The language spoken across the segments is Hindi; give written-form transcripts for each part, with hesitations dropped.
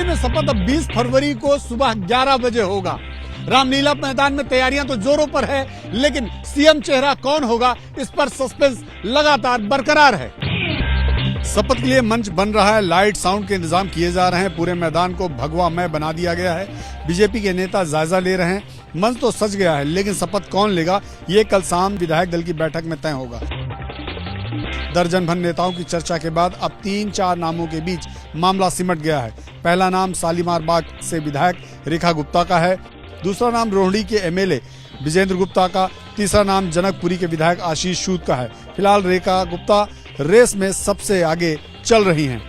में शपथ अब 20 फरवरी को सुबह 11 बजे होगा। रामलीला मैदान में तैयारियां तो जोरों पर है, लेकिन सीएम चेहरा कौन होगा, इस पर सस्पेंस लगातार बरकरार है। शपथ के लिए मंच बन रहा है, लाइट साउंड के इंतजाम किए जा रहे हैं, पूरे मैदान को भगवामय बना दिया गया है। बीजेपी के नेता जायजा ले रहे हैं। मंच तो सज गया है, लेकिन शपथ कौन लेगा ये कल शाम विधायक दल की बैठक में तय होगा। दर्जन भर नेताओं की चर्चा के बाद अब 3-4 नामों के बीच मामला सिमट गया है। पहला नाम शालीमार बाग से विधायक रेखा गुप्ता का है, दूसरा नाम रोहिणी के एमएलए विजेंद्र गुप्ता का, तीसरा नाम जनकपुरी के विधायक आशीष सूद का है। फिलहाल रेखा गुप्ता रेस में सबसे आगे चल रही हैं।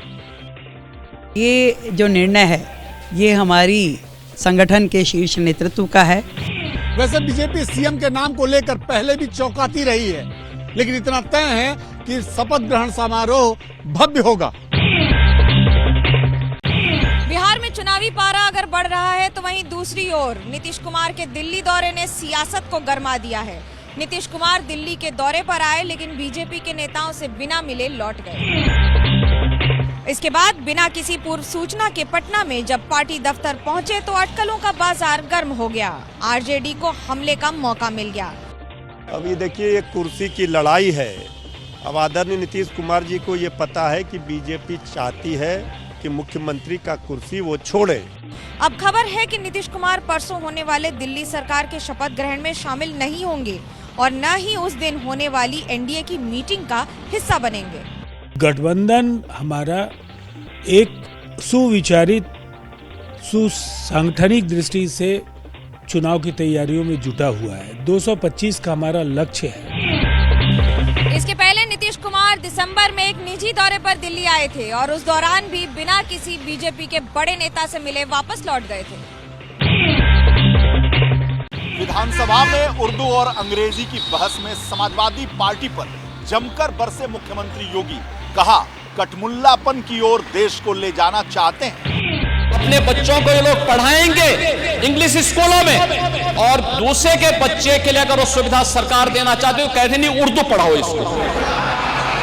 ये जो निर्णय है ये हमारी संगठन के शीर्ष नेतृत्व का है। वैसे बीजेपी सीएम के नाम को लेकर पहले भी चौंकाती रही है, लेकिन इतना तय है कि शपथ ग्रहण समारोह भव्य होगा। बिहार में चुनावी पारा अगर बढ़ रहा है तो वहीं दूसरी ओर नीतीश कुमार के दिल्ली दौरे ने सियासत को गरमा दिया है। नीतीश कुमार दिल्ली के दौरे पर आए, लेकिन बीजेपी के नेताओं से बिना मिले लौट गए। इसके बाद बिना किसी पूर्व सूचना के पटना में जब पार्टी दफ्तर पहुंचे तो अटकलों का बाजार गर्म हो गया। आरजेडी को हमले का मौका मिल गया। अब ये देखिए, ये कुर्सी की लड़ाई है। अब आदरणीय नीतीश कुमार जी को ये पता है कि बीजेपी चाहती है कि मुख्यमंत्री का कुर्सी वो छोड़े। अब खबर है कि नीतीश कुमार परसों होने वाले दिल्ली सरकार के शपथ ग्रहण में शामिल नहीं होंगे और न ही उस दिन होने वाली एनडीए की मीटिंग का हिस्सा बनेंगे। गठबंधन हमारा एक सुविचारित सुसंगठनिक दृष्टि से चुनाव की तैयारियों में जुटा हुआ है। 225 का हमारा लक्ष्य है। इसके पहले नीतीश कुमार दिसंबर में एक निजी दौरे पर दिल्ली आए थे और उस दौरान भी बिना किसी बीजेपी के बड़े नेता से मिले वापस लौट गए थे। विधानसभा में उर्दू और अंग्रेजी की बहस में समाजवादी पार्टी पर जमकर बरसे मुख्यमंत्री योगी। कहा, कटमुल्लापन की ओर देश को ले जाना चाहते हैं। अपने बच्चों को ये लोग पढ़ाएंगे इंग्लिश स्कूलों में, और दूसरे के बच्चे के लिए अगर वो सुविधा सरकार देना चाहते हो, कहते नहीं उर्दू पढ़ाओ इसको,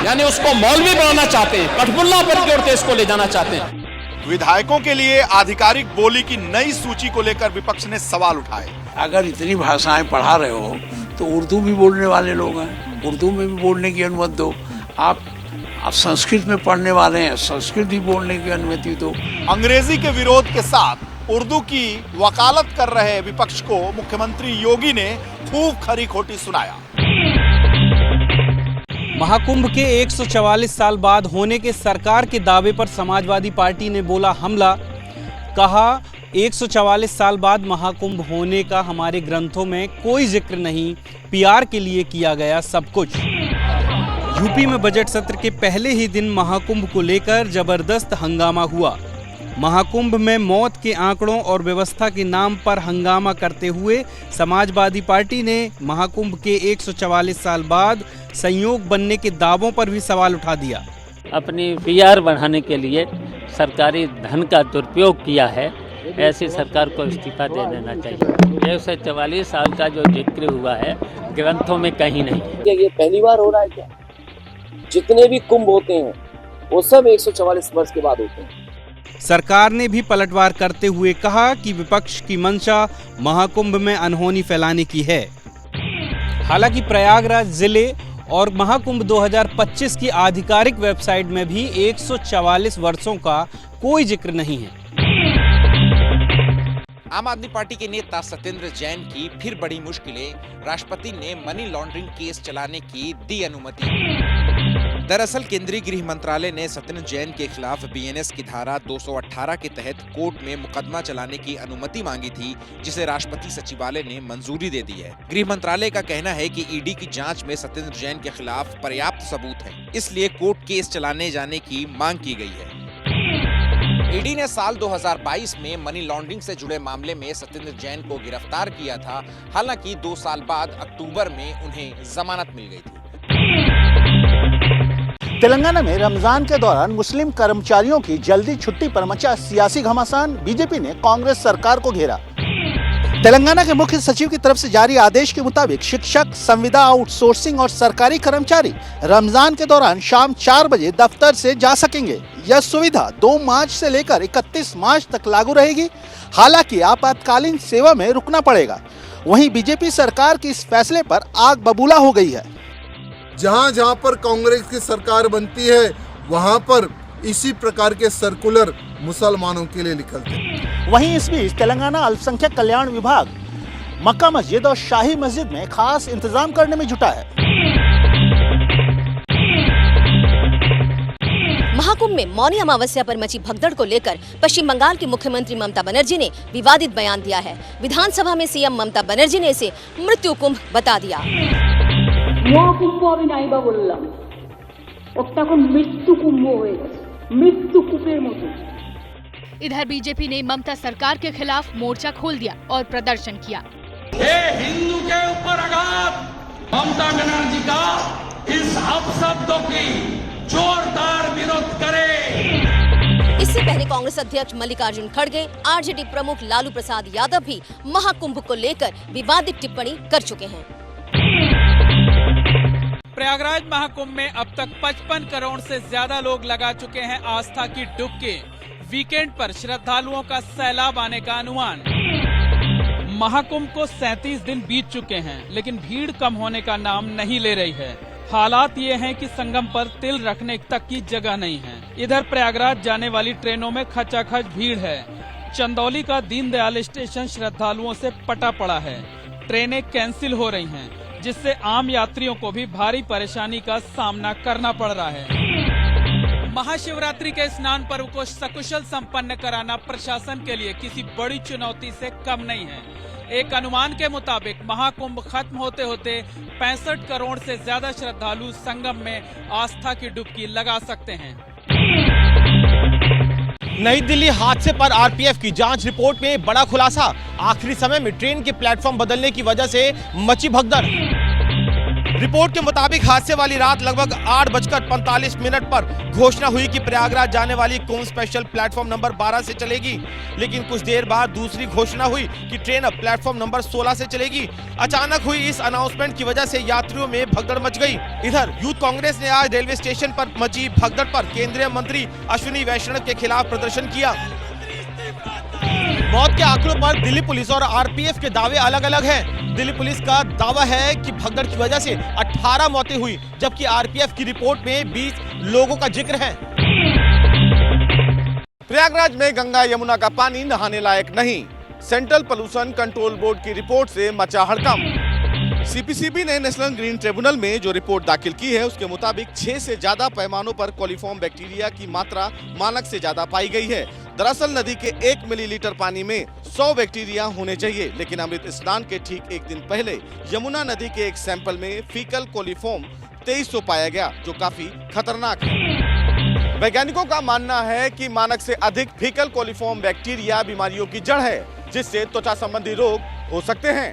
यानी उसको मौलवी बनाना चाहते हैं, कटमुल्लापन की ओर देश को ले जाना चाहते हैं। विधायकों के लिए आधिकारिक बोली की नई सूची को लेकर विपक्ष ने सवाल उठाए। अगर इतनी भाषाएं पढ़ा रहे हो तो उर्दू भी बोलने वाले लोग हैं, उर्दू में भी बोलने की अनुमति दो। आप संस्कृत में पढ़ने वाले हैं, संस्कृत भी बोलने की अनुमति दो। अंग्रेजी के विरोध के साथ उर्दू की वकालत कर रहे विपक्ष को मुख्यमंत्री योगी ने खूब खरी खोटी सुनाया। महाकुंभ के 144 साल बाद होने के सरकार के दावे पर समाजवादी पार्टी ने बोला हमला। कहा, 144 साल बाद महाकुंभ होने का हमारे ग्रंथों में कोई जिक्र नहीं, पीआर के लिए किया गया सब कुछ। यूपी में बजट सत्र के पहले ही दिन महाकुंभ को लेकर जबरदस्त हंगामा हुआ। महाकुंभ में मौत के आंकड़ों और व्यवस्था के नाम पर हंगामा करते हुए समाजवादी पार्टी ने महाकुंभ के 144 साल बाद संयोग बनने के दावों पर भी सवाल उठा दिया। अपनी पीआर बढ़ाने के लिए सरकारी धन का दुरुपयोग किया है, ऐसी सरकार को इस्तीफा दे देना चाहिए। 144 साल का जो जिक्र हुआ है ग्रंथों में कहीं नहीं। ये पहली बार हो रहा है क्या? जितने भी कुंभ होते हैं वो सब 144 वर्ष के बाद होते हैं। सरकार ने भी पलटवार करते हुए कहा कि विपक्ष की मंशा महाकुंभ में अनहोनी फैलाने की है। हालांकि प्रयागराज जिले और महाकुंभ 2025 की आधिकारिक वेबसाइट में भी 144 वर्षों का कोई जिक्र नहीं है। आम आदमी पार्टी के नेता सत्येंद्र जैन की फिर बड़ी मुश्किलें। राष्ट्रपति ने मनी लॉन्ड्रिंग केस चलाने की दी अनुमति। दरअसल केंद्रीय गृह मंत्रालय ने सत्येंद्र जैन के खिलाफ बीएनएस की धारा 218 के तहत कोर्ट में मुकदमा चलाने की अनुमति मांगी थी, जिसे राष्ट्रपति सचिवालय ने मंजूरी दे दी है। गृह मंत्रालय का कहना है कि ईडी की जांच में सत्येंद्र जैन के खिलाफ पर्याप्त सबूत है, इसलिए कोर्ट केस चलाने जाने की मांग की गई है। ईडी ने साल 2022 में मनी लॉन्ड्रिंग से जुड़े मामले में सत्येंद्र जैन को गिरफ्तार किया था। हालांकि 2 साल बाद अक्टूबर में उन्हें जमानत मिल गई थी। तेलंगाना में रमजान के दौरान मुस्लिम कर्मचारियों की जल्दी छुट्टी पर मचा सियासी घमासान। बीजेपी ने कांग्रेस सरकार को घेरा। तेलंगाना के मुख्य सचिव की तरफ से जारी आदेश के मुताबिक शिक्षक, संविदा आउटसोर्सिंग और सरकारी कर्मचारी रमजान के दौरान शाम 4 बजे दफ्तर से जा सकेंगे। यह सुविधा 2 मार्च से लेकर 31 मार्च तक लागू रहेगी। हालांकि आपातकालीन सेवा में रुकना पड़ेगा। वहीं बीजेपी सरकार के इस फैसले पर आग बबूला हो गई है। जहां जहां पर कांग्रेस की सरकार बनती है वहां पर इसी प्रकार के सर्कुलर मुसलमानों के लिए निकलते हैं। वहीं इस बीच तेलंगाना अल्पसंख्यक कल्याण विभाग मक्का मस्जिद और शाही मस्जिद में खास इंतजाम करने में जुटा है। महाकुंभ में मौनी अमावस्या पर मची भगदड़ को लेकर पश्चिम बंगाल की मुख्यमंत्री ममता बनर्जी ने विवादित बयान दिया है। विधानसभा में सीएम ममता बनर्जी ने इसे मृत्यु कुंभ बता दिया। इधर बीजेपी ने ममता सरकार के खिलाफ मोर्चा खोल दिया और प्रदर्शन किया। हिंदू के ऊपर आघात, ममता बनर्जी का इस अपशब्दों की जोरदार विरोध करे। इससे पहले कांग्रेस अध्यक्ष मल्लिकार्जुन खड़गे, आरजेडी प्रमुख लालू प्रसाद यादव भी महाकुंभ को लेकर विवादित टिप्पणी कर चुके हैं। प्रयागराज महाकुंभ में अब तक 55 करोड़ से ज्यादा लोग लगा चुके हैं आस्था की डुबकी। वीकेंड पर श्रद्धालुओं का सैलाब आने का अनुमान। महाकुंभ को 37 दिन बीत चुके हैं, लेकिन भीड़ कम होने का नाम नहीं ले रही है। हालात ये हैं कि संगम पर तिल रखने तक की जगह नहीं है। इधर प्रयागराज जाने वाली ट्रेनों में खचाखच भीड़ है। चंदौली का दीनदयाल स्टेशन श्रद्धालुओं से पटा पड़ा है। ट्रेनें कैंसिल हो रही हैं, जिससे आम यात्रियों को भी भारी परेशानी का सामना करना पड़ रहा है। महाशिवरात्रि के स्नान पर्व को सकुशल संपन्न कराना प्रशासन के लिए किसी बड़ी चुनौती से कम नहीं है। एक अनुमान के मुताबिक महाकुंभ खत्म होते होते 65 करोड़ से ज्यादा श्रद्धालु संगम में आस्था की डुबकी लगा सकते हैं। नई दिल्ली हादसे पर आरपीएफ की जांच रिपोर्ट में बड़ा खुलासा। आखिरी समय में ट्रेन के प्लेटफॉर्म बदलने की वजह से मची भगदड़। रिपोर्ट के मुताबिक हादसे वाली रात लगभग 8:45 पर घोषणा हुई कि प्रयागराज जाने वाली कुंभ स्पेशल प्लेटफॉर्म नंबर 12 से चलेगी, लेकिन कुछ देर बाद दूसरी घोषणा हुई कि ट्रेन अब प्लेटफॉर्म नंबर 16 से चलेगी। अचानक हुई इस अनाउंसमेंट की वजह से यात्रियों में भगदड़ मच गई। इधर यूथ कांग्रेस ने आज रेलवे स्टेशन पर मची भगदड़ पर केंद्रीय मंत्री अश्विनी वैष्णव के खिलाफ प्रदर्शन किया। मौत के आंकड़ों पर दिल्ली पुलिस और आरपीएफ के दावे अलग अलग हैं। दिल्ली पुलिस का दावा है कि भगदड़ की वजह से 18 मौतें हुई, जबकि आरपीएफ की रिपोर्ट में 20 लोगों का जिक्र है। प्रयागराज में गंगा यमुना का पानी नहाने लायक नहीं। सेंट्रल पोल्यूशन कंट्रोल बोर्ड की रिपोर्ट से मचा हड़कंप। सीपीसीबी ने नेशनल ग्रीन ट्रिब्यूनल में जो रिपोर्ट दाखिल की है, उसके मुताबिक 6 से ज्यादा पैमानों पर कोलिफॉर्म बैक्टीरिया की मात्रा मानक से ज्यादा पाई गई है। दरअसल नदी के 1 मिलीलीटर पानी में 100 बैक्टीरिया होने चाहिए, लेकिन अमृत स्नान के ठीक एक दिन पहले यमुना नदी के एक सैंपल में फीकल कोलिफॉर्म 2300 पाया गया, जो काफी खतरनाक है। वैज्ञानिकों का मानना है कि मानक से अधिक फीकल कोलिफॉर्म बैक्टीरिया बीमारियों की जड़ है, जिससे त्वचा संबंधी रोग हो सकते हैं।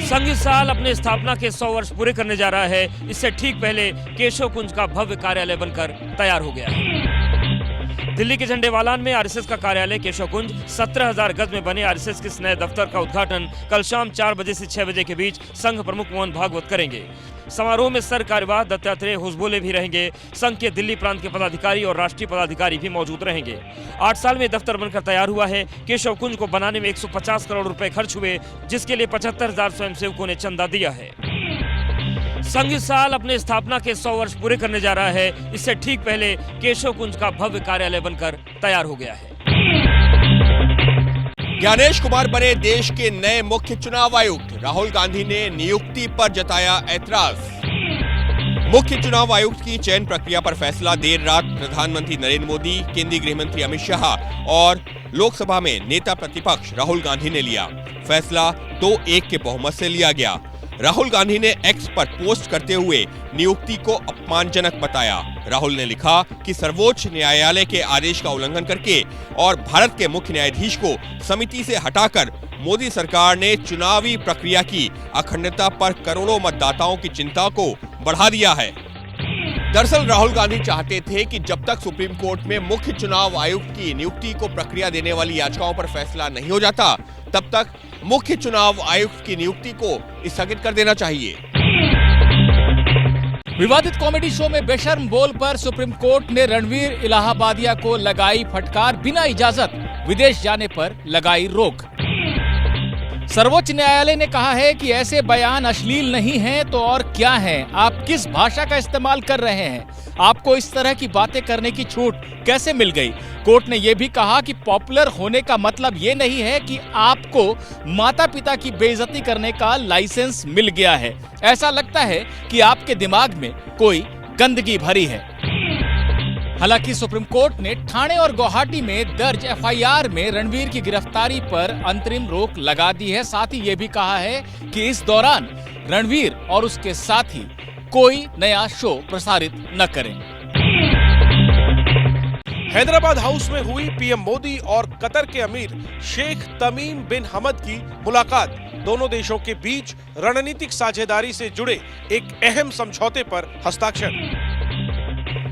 संघ इस साल अपने स्थापना के 100 वर्ष पूरे करने जा रहा है। इससे ठीक पहले केशव कुंज का भव्य कार्यालय बनकर तैयार हो गया है। दिल्ली के झंडेवालान में आरएसएस का कार्यालय केशव कुंज 17,000 गज में बने आरएसएस के इस नए दफ्तर का उद्घाटन कल शाम 4 बजे से 6 बजे के बीच संघ प्रमुख मोहन भागवत करेंगे। समारोह में सर कार्यवाह दत्तात्रेय हुसबोले भी रहेंगे। संघ के दिल्ली प्रांत के पदाधिकारी और राष्ट्रीय पदाधिकारी भी मौजूद रहेंगे। 8 साल में दफ्तर बनकर तैयार हुआ है। केशव कुंज को बनाने में 150 करोड़ रुपए खर्च हुए, जिसके लिए 75,000 स्वयंसेवकों ने चंदा दिया है। संघ इस साल अपने स्थापना के 100 वर्ष पूरे करने जा रहा है। इससे ठीक पहले केशव कुंज का भव्य कार्यालय बनकर तैयार हो गया है। ज्ञानेश कुमार बने देश के नए मुख्य चुनाव आयुक्त। राहुल गांधी ने नियुक्ति पर जताया ऐतराज। मुख्य चुनाव आयुक्त की चयन प्रक्रिया पर फैसला देर रात प्रधानमंत्री नरेंद्र मोदी, केंद्रीय गृह मंत्री अमित शाह और लोकसभा में नेता प्रतिपक्ष राहुल गांधी ने लिया। फैसला 2-1 के बहुमत से लिया गया। राहुल गांधी ने एक्स पर पोस्ट करते हुए नियुक्ति को अपमानजनक बताया। राहुल ने लिखा कि सर्वोच्च न्यायालय के आदेश का उल्लंघन करके और भारत के मुख्य न्यायाधीश को समिति से हटाकर मोदी सरकार ने चुनावी प्रक्रिया की अखंडता पर करोड़ों मतदाताओं की चिंता को बढ़ा दिया है। दरअसल राहुल गांधी चाहते थे कि जब तक सुप्रीम कोर्ट में मुख्य चुनाव आयुक्त की नियुक्ति को प्रक्रिया देने वाली याचिकाओं पर फैसला नहीं हो जाता, तब तक मुख्य चुनाव आयुक्त की नियुक्ति को स्थगित कर देना चाहिए। विवादित कॉमेडी शो में बेशर्म बोल पर सुप्रीम कोर्ट ने रणवीर इलाहाबादिया को लगाई फटकार, बिना इजाजत विदेश जाने पर लगाई रोक। सर्वोच्च न्यायालय ने कहा है कि ऐसे बयान अश्लील नहीं हैं तो और क्या हैं? आप किस भाषा का इस्तेमाल कर रहे हैं? आपको इस तरह की बातें करने की छूट कैसे मिल गई? कोर्ट ने यह भी कहा कि पॉपुलर होने का मतलब ये नहीं है कि आपको माता पिता की बेइज्जती करने का लाइसेंस मिल गया है। ऐसा लगता है कि आपके दिमाग में कोई गंदगी भरी है। हालांकि सुप्रीम कोर्ट ने ठाणे और गुवाहाटी में दर्ज एफआईआर में रणवीर की गिरफ्तारी पर अंतरिम रोक लगा दी है। साथ ही ये भी कहा है कि इस दौरान रणवीर और उसके साथी कोई नया शो प्रसारित न करें। हैदराबाद हाउस में हुई पीएम मोदी और कतर के अमीर शेख तमीम बिन हमद की मुलाकात। दोनों देशों के बीच रणनीतिक साझेदारी से जुड़े एक अहम समझौते पर हस्ताक्षर।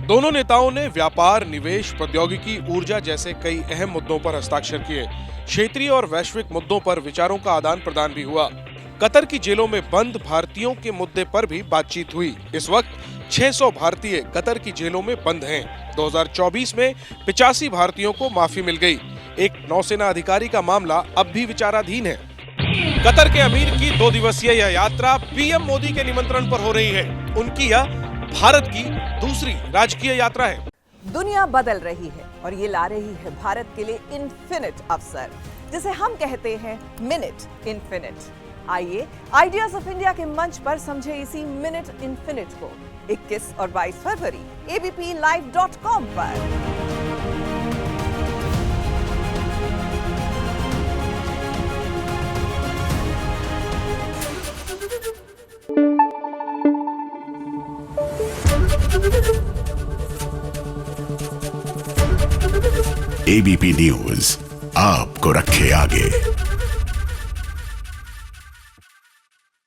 दोनों नेताओं ने व्यापार, निवेश, प्रौद्योगिकी, ऊर्जा जैसे कई अहम मुद्दों पर हस्ताक्षर किए। क्षेत्रीय और वैश्विक मुद्दों पर विचारों का आदान प्रदान भी हुआ। कतर की जेलों में बंद भारतीयों के मुद्दे पर भी बातचीत हुई। इस वक्त 600 भारतीय कतर की जेलों में बंद हैं। 2024 में 85 भारतीयों को माफी मिल गई। एक नौसेना अधिकारी का मामला अब भी विचाराधीन है। कतर के अमीर की 2 दिवसीय यह यात्रा पीएम मोदी के निमंत्रण पर हो रही है। उनकी यह भारत की दूसरी राजकीय यात्रा है। दुनिया बदल रही है और ये ला रही है भारत के लिए इन्फिनिट अवसर, जिसे हम कहते हैं मिनट इन्फिनिट। आइए आइडियाज ऑफ इंडिया के मंच पर समझे इसी मिनट इन्फिनिट को 21 और 22 फरवरी abplive.com पर। एबीपी न्यूज आपको रखे आगे।